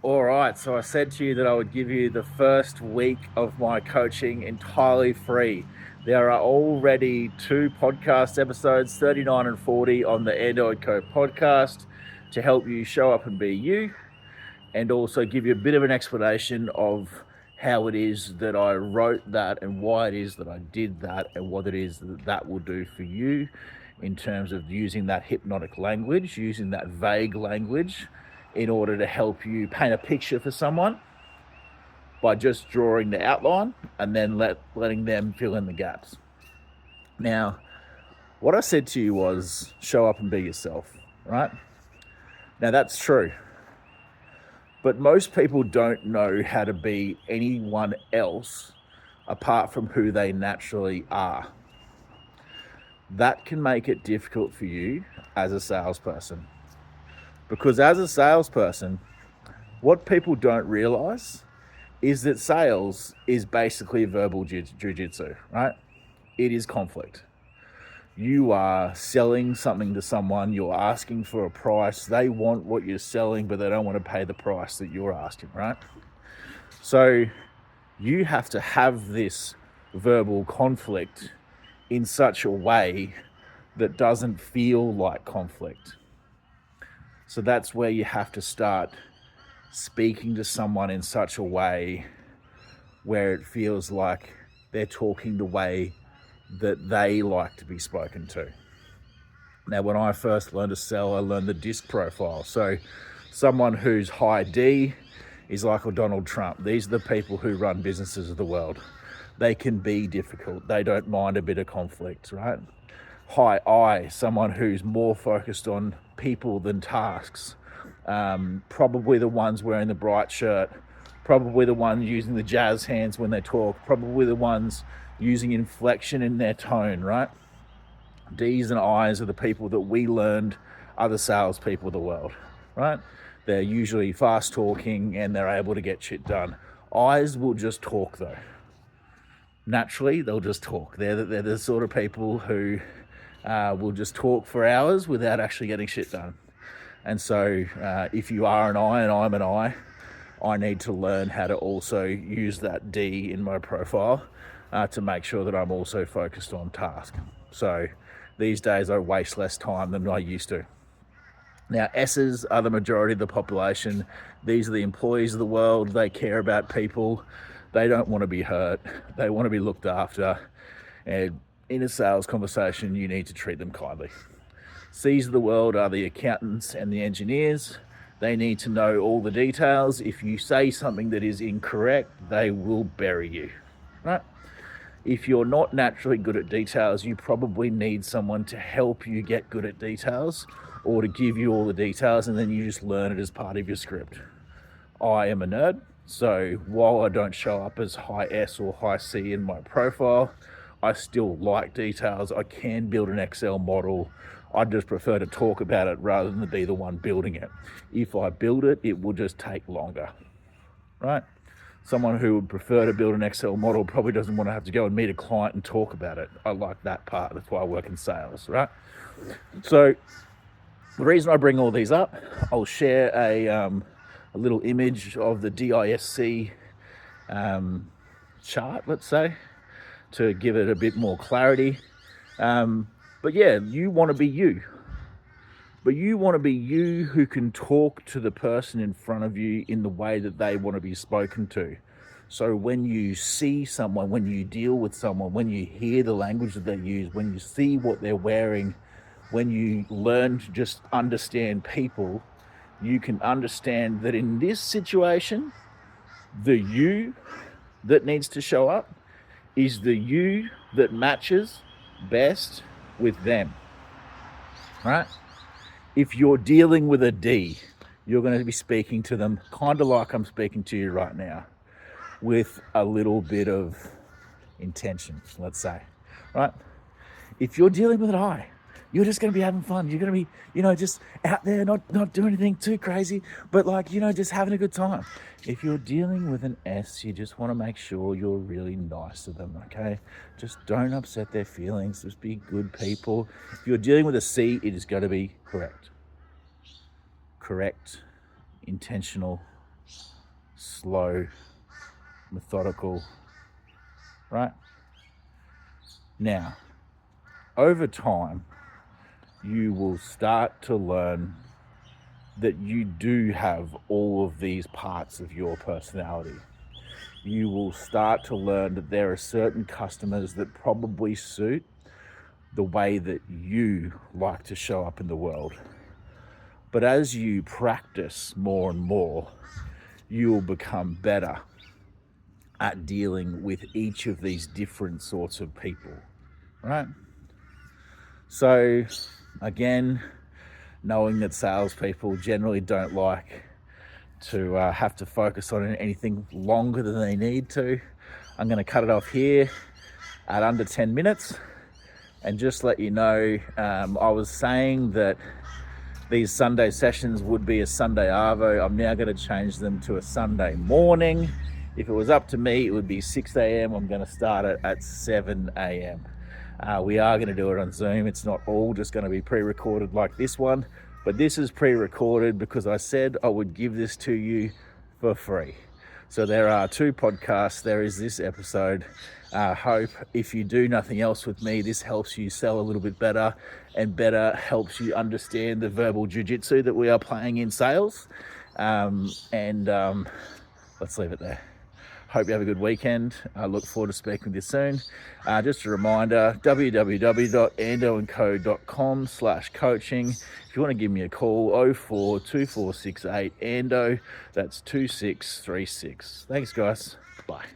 All right, so I said to you that I would give you the first week of my coaching entirely free. There are already two podcast episodes, 39 and 40, on the Android Code podcast to help you show up and be you, and also give you a bit of an explanation of how it is that I wrote that and why it is that I did that and what it is that that will do for you in terms of using that hypnotic language, using that vague language in order to help you paint a picture for someone by just drawing the outline and then letting them fill in the gaps. Now, what I said to you was show up and be yourself, right? Now, that's true. But most people don't know how to be anyone else apart from who they naturally are. That can make it difficult for you as a salesperson. Because as a salesperson, what people don't realize is that sales is basically verbal jiu-jitsu, right? It is conflict. You are selling something to someone, you're asking for a price, they want what you're selling, but they don't want to pay the price that you're asking, right? So you have to have this verbal conflict in such a way that doesn't feel like conflict. So that's where you have to start speaking to someone in such a way where it feels like they're talking the way that they like to be spoken to. Now, when I first learned to sell, I learned the DISC profile. So someone who's high D is like a Donald Trump. These are the people who run businesses of the world. They can be difficult. They don't mind a bit of conflict, right? High I, someone who's more focused on people than tasks. Probably the ones wearing the bright shirt, probably the ones using the jazz hands when they talk, probably the ones using inflection in their tone, right? D's and I's are the people that we learned are the salespeople of the world, right? They're usually fast talking and they're able to get shit done. I's will just talk though. Naturally, they'll just talk. They're the sort of people who will just talk for hours without actually getting shit done. And so if you are an I and I'm an I need to learn how to also use that D in my profile to make sure that I'm also focused on task. So these days I waste less time than I used to. Now, S's are the majority of the population. These are the employees of the world. They care about people. They don't want to be hurt. They want to be looked after. And in a sales conversation, you need to treat them kindly. C's of the world are the accountants and the engineers. They need to know all the details. If you say something that is incorrect, they will bury you, right? If you're not naturally good at details, you probably need someone to help you get good at details or to give you all the details, and then you just learn it as part of your script. I am a nerd, so while I don't show up as high S or high C in my profile, I still like details. I can build an Excel model. I just prefer to talk about it rather than be the one building it. If I build it, it will just take longer, right? Someone who would prefer to build an Excel model probably doesn't want to have to go and meet a client and talk about it. I like that part. That's why I work in sales, right? So the reason I bring all these up, I'll share a little image of the DISC chart, let's say, to give it a bit more clarity. But yeah, you want to be you. But you want to be you who can talk to the person in front of you in the way that they want to be spoken to. So when you see someone, when you deal with someone, when you hear the language that they use, when you see what they're wearing, when you learn to just understand people, you can understand that in this situation, the you that needs to show up is the you that matches best with them, right? If you're dealing with a D, you're going to be speaking to them kind of like I'm speaking to you right now, with a little bit of intention, let's say, right? If you're dealing with an I, you're just going to be having fun. You're going to be, just out there, not doing anything too crazy, but just having a good time. If you're dealing with an S, you just want to make sure you're really nice to them, okay? Just don't upset their feelings. Just be good people. If you're dealing with a C, it is going to be correct, intentional, slow, methodical, right? Now, over time, you will start to learn that you do have all of these parts of your personality. You will start to learn that there are certain customers that probably suit the way that you like to show up in the world. But as you practice more and more, you will become better at dealing with each of these different sorts of people, right? So again, knowing that salespeople generally don't like to have to focus on anything longer than they need to, I'm going to cut it off here at under 10 minutes and just let you know, I was saying that these Sunday sessions would be a Sunday Arvo. I'm now going to change them to a Sunday morning. If it was up to me, it would be 6 a.m. I'm going to start it at 7 a.m. We are going to do it on Zoom. It's not all just going to be pre-recorded like this one, but this is pre-recorded because I said I would give this to you for free. So there are 2 podcasts. There is this episode. Hope if you do nothing else with me, this helps you sell a little bit better, and better helps you understand the verbal jiu-jitsu that we are playing in sales. Let's leave it there. Hope you have a good weekend. I look forward to speaking with you soon. Just a reminder, www.andoandco.com/coaching. If you want to give me a call, 042468 Ando. That's 2636. Thanks, guys. Bye.